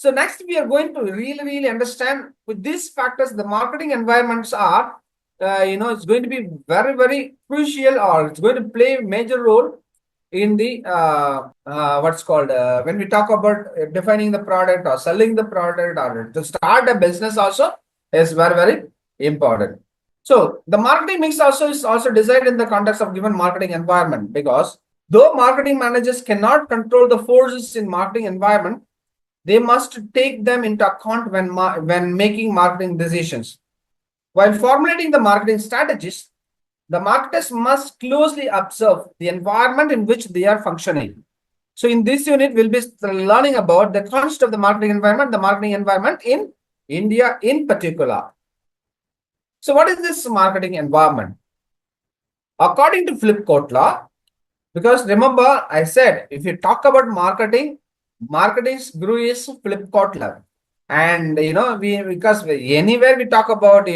So next we are going to really understand with these factors, the marketing environments are, it's going to be very crucial, or it's going to play a major role in the what's called when we talk about defining the product or selling the product or to start a business also is very important. So the marketing mix also is also designed in the context of given marketing environment, because though marketing managers cannot control the forces in marketing environment, they must take them into account when making marketing decisions. While formulating the marketing strategies, the marketers must closely observe the environment in which they are functioning. So in this unit, we'll be learning about the concept of the marketing environment in India in particular. So what is this marketing environment? According to Philip Kotler, because remember I said, if you talk about marketing's guru is Philip Kotler. And because anywhere we talk about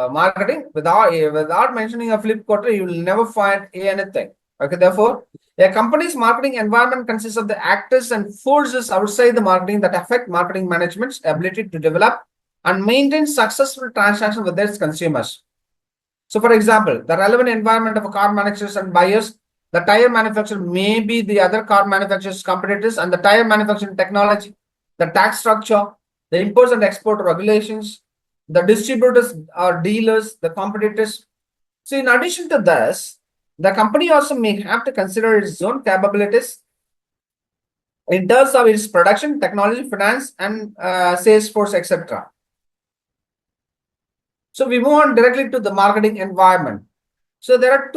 marketing without mentioning a Philip Kotler, you will never find anything. Okay, therefore, a company's marketing environment consists of the actors and forces outside the marketing that affect marketing management's ability to develop and maintain successful transactions with its consumers. So, for example, the relevant environment of car manufacturers and buyers, the tire manufacturer may be the other car manufacturers' competitors, and the tire manufacturing technology, the tax structure, the imports and export regulations, the distributors or dealers, the competitors. So, in addition to this, the company also may have to consider its own capabilities in terms of its production, technology, finance, and sales force, etc. So we move on directly to the marketing environment. So there are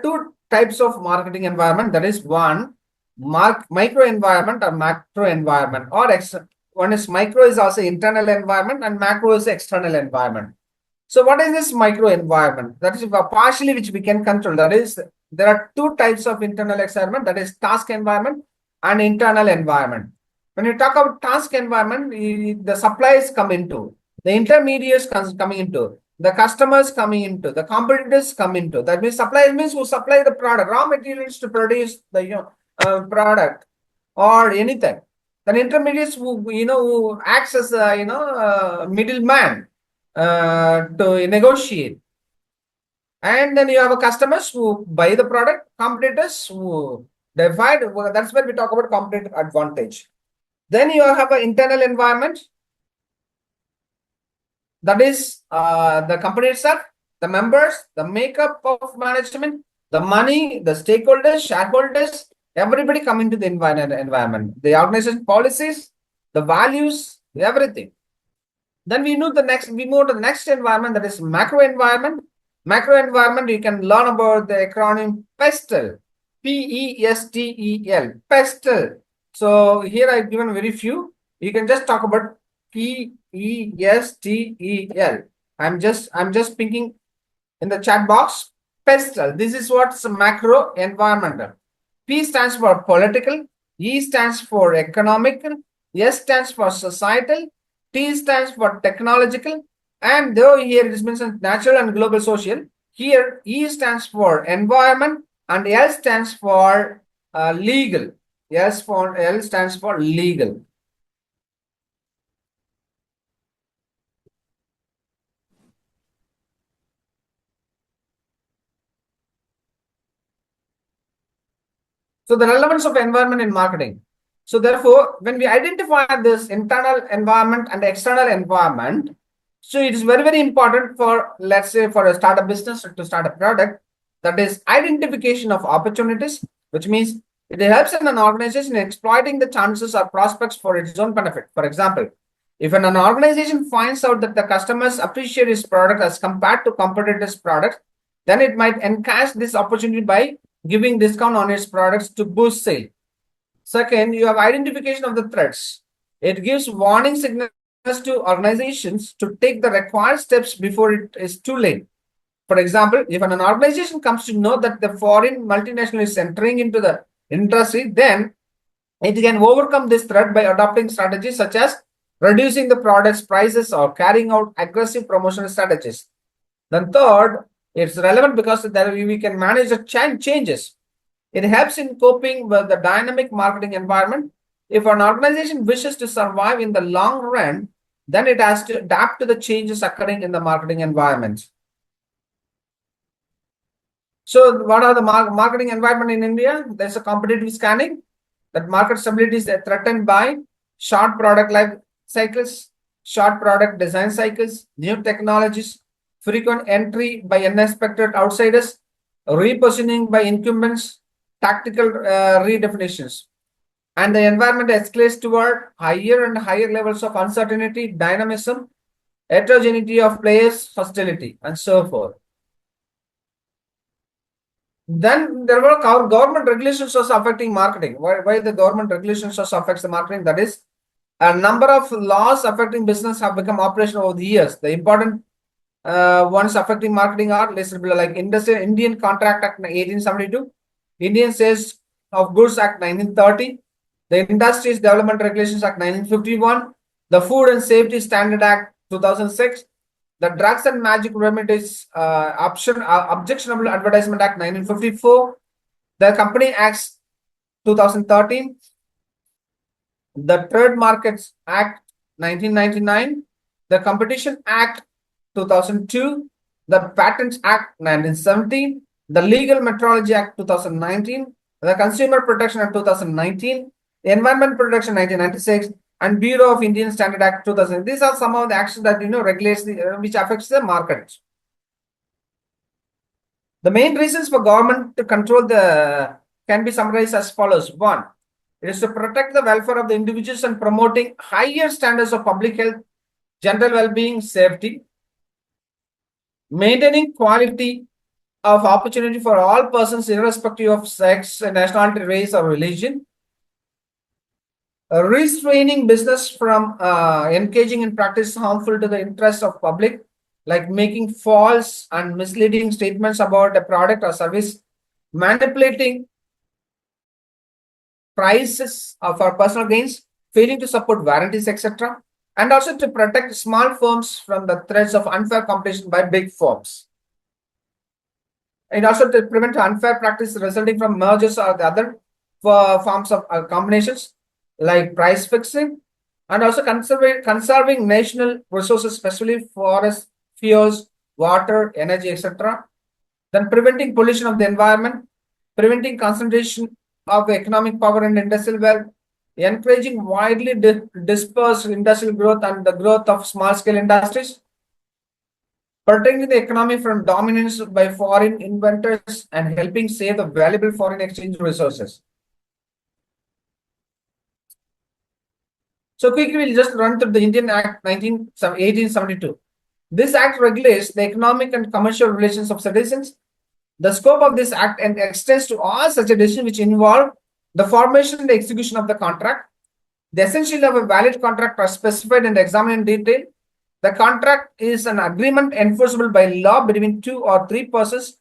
two types of marketing environment. That is one, micro environment or macro environment, or one is micro is also internal environment and macro is external environment. So what is this micro environment? That is partially which we can control. That is, there are two types of internal environment, that is task environment and internal environment. When you talk about task environment, the suppliers come into, the intermediates coming into, the customers coming into, the competitors come into. That means suppliers means who supply the product, raw materials to produce the product or anything. Then intermediates who acts as middleman to negotiate. And then you have a customers who buy the product, competitors who divide. That's where we talk about competitive advantage. Then you have an internal environment. That is the company itself, the members, the makeup of management, the money, the stakeholders, shareholders, everybody come into the environment. The organization policies, the values, everything. Then we move to the next environment, that is macro environment. Macro environment, you can learn about the acronym PESTEL, PESTEL, PESTEL. So here I've given very few. You can just talk about PESTEL. I'm just thinking in the chat box. PESTEL. This is what's macro environmental. P stands for political, E stands for economical, S stands for societal, T stands for technological, and though here it is mentioned natural and global social, here E stands for environment and L stands for legal. L stands for legal. So the relevance of environment in marketing. So therefore, when we identify this internal environment and external environment, so it is very important for, let's say, for a startup business to start a product, that is identification of opportunities, which means it helps in an organization in exploiting the chances or prospects for its own benefit. For example, if an organization finds out that the customers appreciate its product as compared to competitors' products, then it might encash this opportunity by giving discount on its products to boost sale. Second, you have identification of the threats. It gives warning signals to organizations to take the required steps before it is too late. For example, if an organization comes to know that the foreign multinational is entering into the industry, then it can overcome this threat by adopting strategies such as reducing the product's prices or carrying out aggressive promotional strategies. Then third, it's relevant because there we can manage the changes. It helps in coping with the dynamic marketing environment. If an organization wishes to survive in the long run, then it has to adapt to the changes occurring in the marketing environment. So, what are the marketing environment in India? There's a competitive scanning that market stability is threatened by short product life cycles, short product design cycles, new technologies, frequent entry by unexpected outsiders, repositioning by incumbents, tactical redefinitions. And the environment escalates toward higher and higher levels of uncertainty, dynamism, heterogeneity of players, hostility, and so forth. Then there were government regulations also affecting marketing. Why the government regulations also affects the marketing? That is, a number of laws affecting business have become operational over the years. The important ones affecting marketing are listed below, like Indian Contract Act 1872, Indian Sales of Goods Act 1930, the Industries Development Regulations Act 1951, the Food and Safety Standard Act 2006, the Drugs and Magic Remedies Objectionable Advertisement Act 1954, the Company Acts 2013, the Trade Markets Act 1999, the Competition Act 2002, the Patents Act 1917, the Legal Metrology Act 2019, the Consumer Protection Act 2019, the Environment Protection 1996, and Bureau of Indian Standard Act 2000. These are some of the actions that regulates which affects the market. The main reasons for government to control the can be summarized as follows. One, it is to protect the welfare of the individuals and promoting higher standards of public health, general well-being, safety, maintaining quality of opportunity for all persons irrespective of sex, nationality, race, or religion, restraining business from engaging in practice harmful to the interest of public, like making false and misleading statements about a product or service, manipulating prices for personal gains, failing to support warranties, etc., and also to protect small firms from the threats of unfair competition by big firms. And also to prevent unfair practice resulting from mergers or the other forms of combinations like price fixing, and also conserving national resources, especially forests, fuels, water, energy, etc. Then preventing pollution of the environment, preventing concentration of economic power and industrial wealth, encouraging widely dispersed industrial growth and the growth of small-scale industries, protecting the economy from dominance by foreign inventors, and helping save the valuable foreign exchange resources. So quickly, we'll just run through the Indian Act 1872. This act regulates the economic and commercial relations of citizens. The scope of this act extends to all such a decision which involve the formation and the execution of the contract. The essentials of a valid contract are specified and examined in detail. The contract is an agreement enforceable by law between two or three persons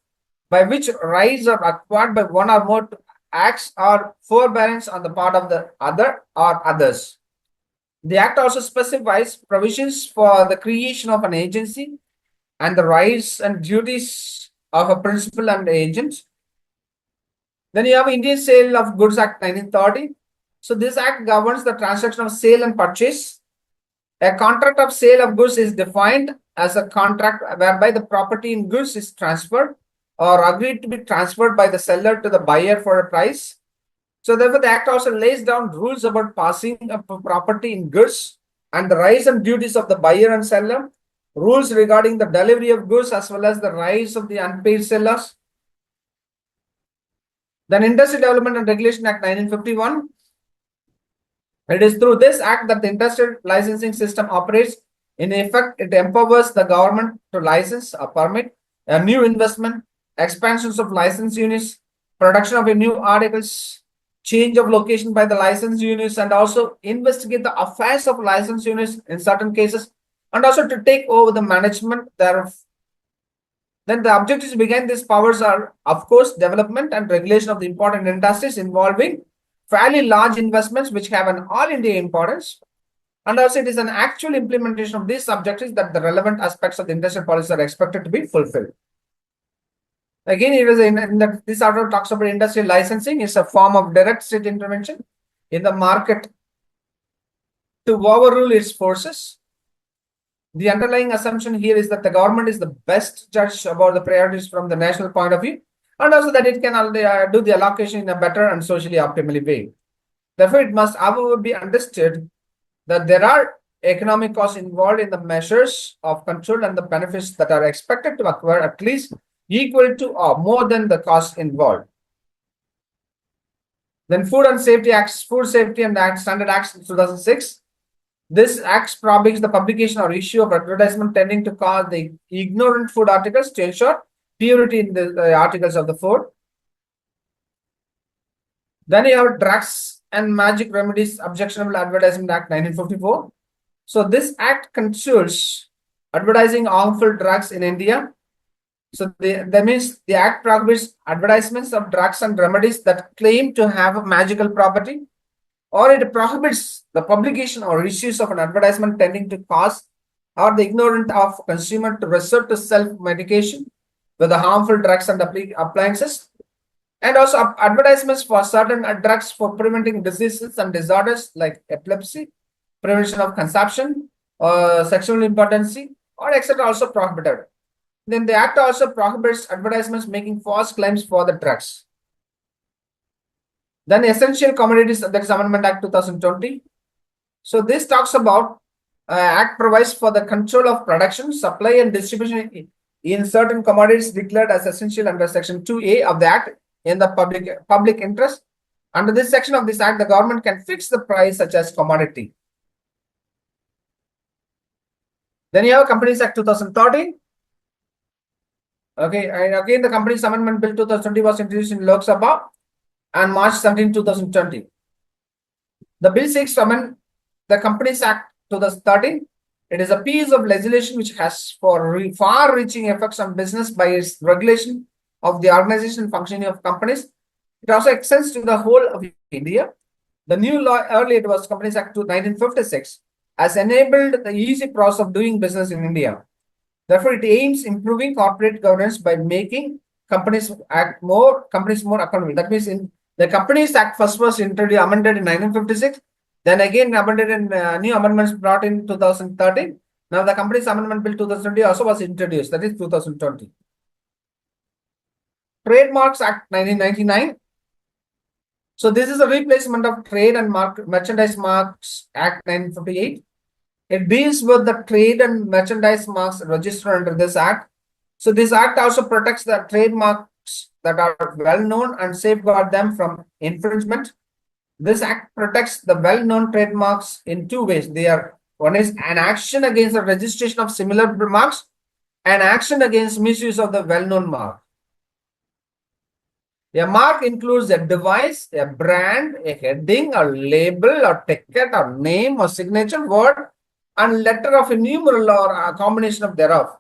by which rights are acquired by one or more acts or forbearance on the part of the other or others. The Act also specifies provisions for the creation of an agency and the rights and duties of a principal and agent. Then you have Indian Sale of Goods Act 1930. So this act governs the transaction of sale and purchase. A contract of sale of goods is defined as a contract whereby the property in goods is transferred or agreed to be transferred by the seller to the buyer for a price. So therefore, the Act also lays down rules about passing of property in goods and the rights and duties of the buyer and seller, rules regarding the delivery of goods as well as the rights of the unpaid sellers. Then Industry Development and Regulation Act 1951. It is through this act that the industrial licensing system operates. In effect, it empowers the government to license or permit a new investment, expansions of license units, production of new articles, change of location by the license units, and also investigate the affairs of license units in certain cases, and also to take over the management thereof. Then the objectives behind these powers are, of course, development and regulation of the important industries involving fairly large investments which have an all-India importance. And also it is an actual implementation of these objectives that the relevant aspects of the industrial policy are expected to be fulfilled. Again, it was this article talks about industrial licensing is a form of direct state intervention in the market to overrule its forces. The underlying assumption here is that the government is the best judge about the priorities from the national point of view, and also that it can do the allocation in a better and socially optimally way. Therefore, it must, however, be understood that there are economic costs involved in the measures of control, and the benefits that are expected to occur at least equal to or more than the costs involved. Then Food and Safety Acts, Food Safety and Standard Acts 2006. This act prohibits the publication or issue of advertisement tending to cause the ignorant food articles to ensure purity in the articles of the food. Then you have Drugs and Magic Remedies Objectionable Advertisement Act 1954. So this act controls advertising harmful drugs in India. So that means the act prohibits advertisements of drugs and remedies that claim to have a magical property, or it prohibits the publication or issues of an advertisement tending to cause or the ignorant of consumer to resort to self-medication with the harmful drugs and appliances, and also advertisements for certain drugs for preventing diseases and disorders like epilepsy, prevention of consumption, sexual impotency, or etc. also prohibited. Then the act also prohibits advertisements making false claims for the drugs. Then Essential Commodities, that is Amendment Act 2020. So this talks about act provides for the control of production, supply, and distribution in certain commodities declared as essential under Section 2A of the Act in the public interest. Under this section of this Act, the government can fix the price such as commodity. Then you have Companies Act 2013. Okay, and again the Companies Amendment Bill 2020 was introduced in Lok Sabha on March 17, 2020. The bill seeks to amend the Companies Act 2013. It is a piece of legislation which has far-reaching effects on business by its regulation of the organization and functioning of companies. It also extends to the whole of India. The new law, earlier it was Companies Act 1956, has enabled the easy process of doing business in India. Therefore, it aims improving corporate governance by making companies more accountable. That means in the Companies Act first was amended in 1956, then again amended in new amendments brought in 2013. Now the Companies Amendment Bill 2020 also was introduced, that is 2020. Trademarks Act 1999. So this is a replacement of Trade and Merchandise Marks Act 1958. It deals with the trade and merchandise marks registered under this act. So this act also protects the trademarks that are well known and safeguard them from infringement. This act protects the well-known trademarks in two ways. One is an action against the registration of similar marks, and action against misuse of the well-known mark. A mark includes a device, a brand, a heading, a label, or ticket, or name, or signature word, and letter of a numeral or a combination of thereof.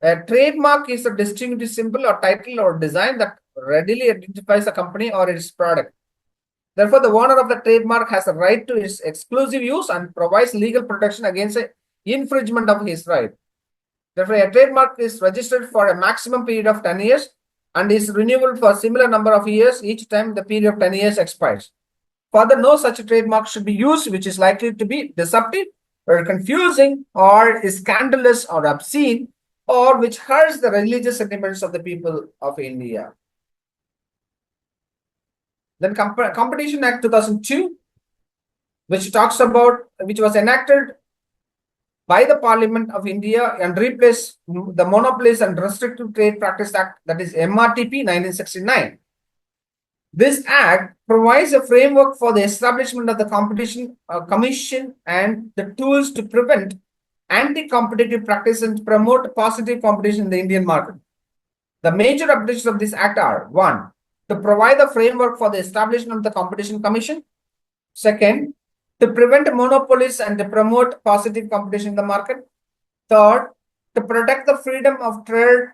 A trademark is a distinctive symbol or title or design that readily identifies a company or its product. Therefore, the owner of the trademark has a right to its exclusive use and provides legal protection against infringement of his right. Therefore, a trademark is registered for a maximum period of 10 years and is renewable for a similar number of years each time the period of 10 years expires. Further, no such trademark should be used which is likely to be deceptive or confusing or is scandalous or obscene or which hurts the religious sentiments of the people of India. Then Competition Act 2002, which was enacted by the Parliament of India and replaced the Monopolies and Restrictive Trade Practice Act, that is MRTP 1969. This act provides a framework for the establishment of the Competition Commission and the tools to prevent anti-competitive practices and promote positive competition in the Indian market. The major objectives of this act are: 1, to provide the framework for the establishment of the Competition Commission. Second, to prevent monopolies and to promote positive competition in the market. Third, to protect the freedom of trade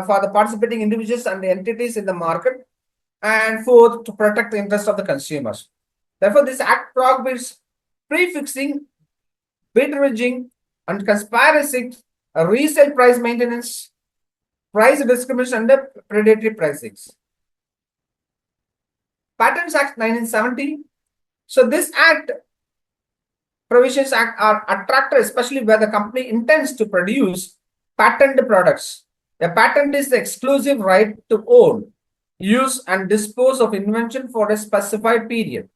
for the participating individuals and entities in the market. And fourth, to protect the interest of the consumers. Therefore, this act prohibits prefixing, bid rigging, and conspiracy, resale price maintenance, price discrimination and predatory pricings. Patents Act 1970. So this act provisions act are attractive, especially where the company intends to produce patented products. A patent is the exclusive right to own, use, and dispose of invention for a specified period.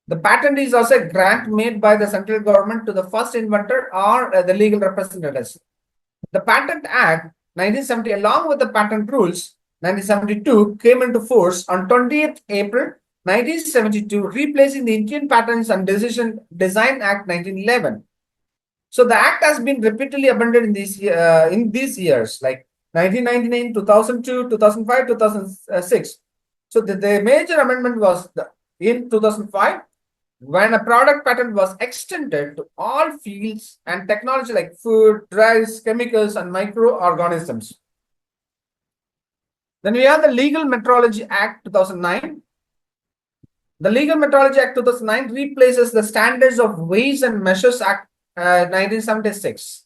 The patent is also a grant made by the central government to the first inventor or the legal representatives. The Patent Act 1970, along with the patent rules 1972, came into force on 20th April 1972, replacing the Indian Patents and Design Act 1911. So the act has been repeatedly amended in these years, like 1999, 2002, 2005, 2006. So the major amendment was in 2005, when a product patent was extended to all fields and technology like food, drugs, chemicals, and microorganisms. Then we have the Legal Metrology Act 2009. The Legal Metrology Act 2009 replaces the Standards of Weights and Measures Act 1976.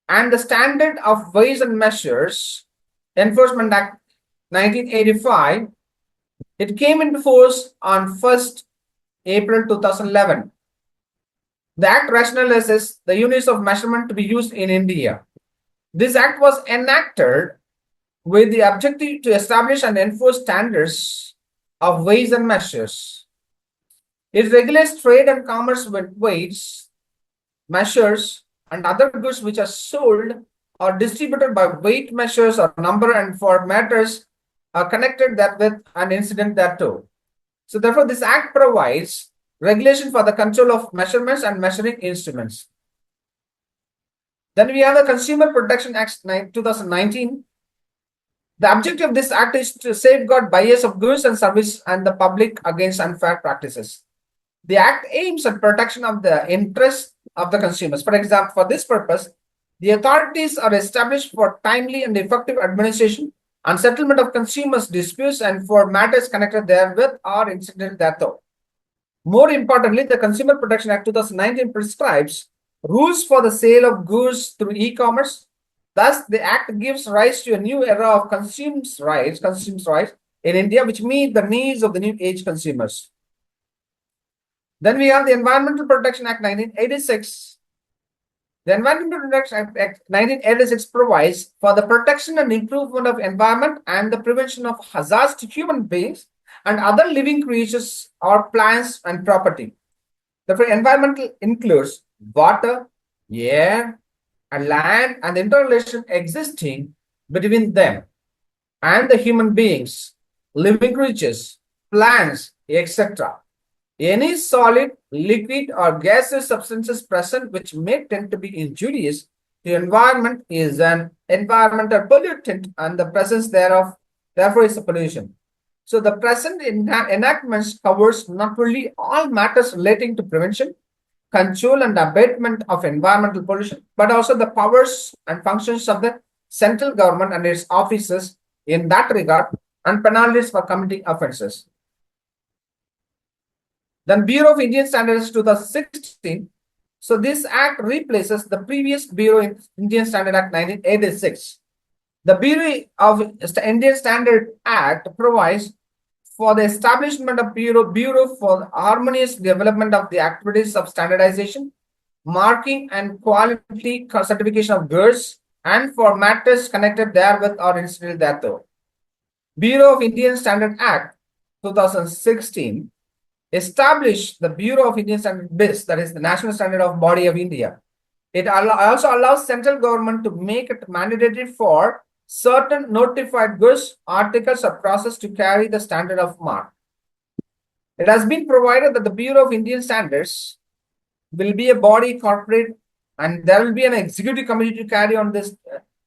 And the Standard of Weights and Measures Enforcement Act 1985, it came into force on 1st April 2011. The act rationalizes the units of measurement to be used in India. This act was enacted with the objective to establish and enforce standards of weights and measures. It regulates trade and commerce with weights, measures, and other goods which are sold or distributed by weight measures or number, and for matters connected that with an incident thereto. So therefore, this act provides regulation for the control of measurements and measuring instruments. Then we have the Consumer Protection Act 2019. The objective of this act is to safeguard buyers of goods and services and the public against unfair practices. The act aims at protection of the interests of the consumers. For example, for this purpose, the authorities are established for timely and effective administration and settlement of consumers' disputes and for matters connected therewith or incidental thereto. More importantly, the Consumer Protection Act 2019 prescribes rules for the sale of goods through e-commerce. Thus, the act gives rise to a new era of consumers' rights in India, which meet the needs of the new age consumers. Then we have the Environmental Protection Act 1986. The Environmental Protection Act 1986 provides for the protection and improvement of environment and the prevention of hazards to human beings and other living creatures or plants and property. Therefore, environmental includes water, air, and land, and the interrelation existing between them and the human beings, living creatures, plants, etc. Any solid, liquid, or gaseous substances present which may tend to be injurious to the environment is an environmental pollutant, and the presence thereof, therefore, is a pollution. So the present enactments covers not only all matters relating to prevention, control, and abatement of environmental pollution, but also the powers and functions of the central government and its offices in that regard, and penalties for committing offences. Then Bureau of Indian Standards 2016. So this act replaces the previous Bureau of Indian Standard Act 1986. The Bureau of Indian Standard Act provides for the establishment of Bureau for the harmonious development of the activities of standardization, marking, and quality certification of goods, and for matters connected therewith or incidental thereto. Bureau of Indian Standard Act 2016 established the Bureau of Indian Standard BIS, that is the National Standard of Body of India. It also allows central government to make it mandatory for certain notified goods, articles, or process to carry the standard of mark. It has been provided that the Bureau of Indian Standards will be a body corporate, and there will be an executive committee to carry on this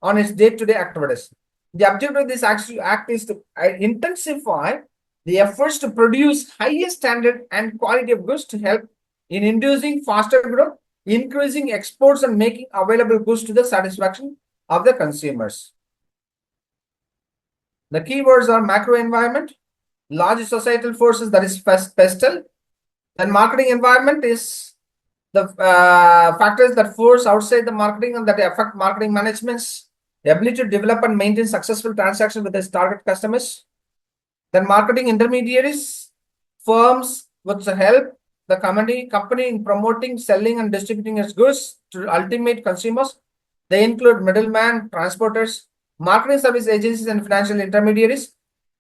on its day-to-day activities. The objective of this act is to intensify the efforts to produce higher standard and quality of goods to help in inducing faster growth, increasing exports, and making available goods to the satisfaction of the consumers. The keywords are macro environment, large societal forces, that is pestle, and marketing environment is the factors that force outside the marketing and that affect marketing managements. the ability to develop and maintain successful transactions with its target customers. Then marketing intermediaries, firms which help the company in promoting, selling, and distributing its goods to ultimate consumers. They include middlemen, transporters, marketing service agencies, and financial intermediaries.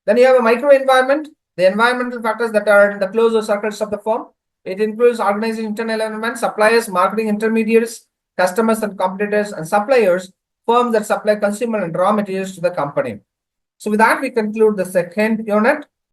Then you have a micro environment, the environmental factors that are in the closer circles of the firm. It includes organizing internal environment, suppliers, marketing intermediaries, customers and competitors, and suppliers, firms that supply consumer and raw materials to the company. So with that, we conclude the second unit.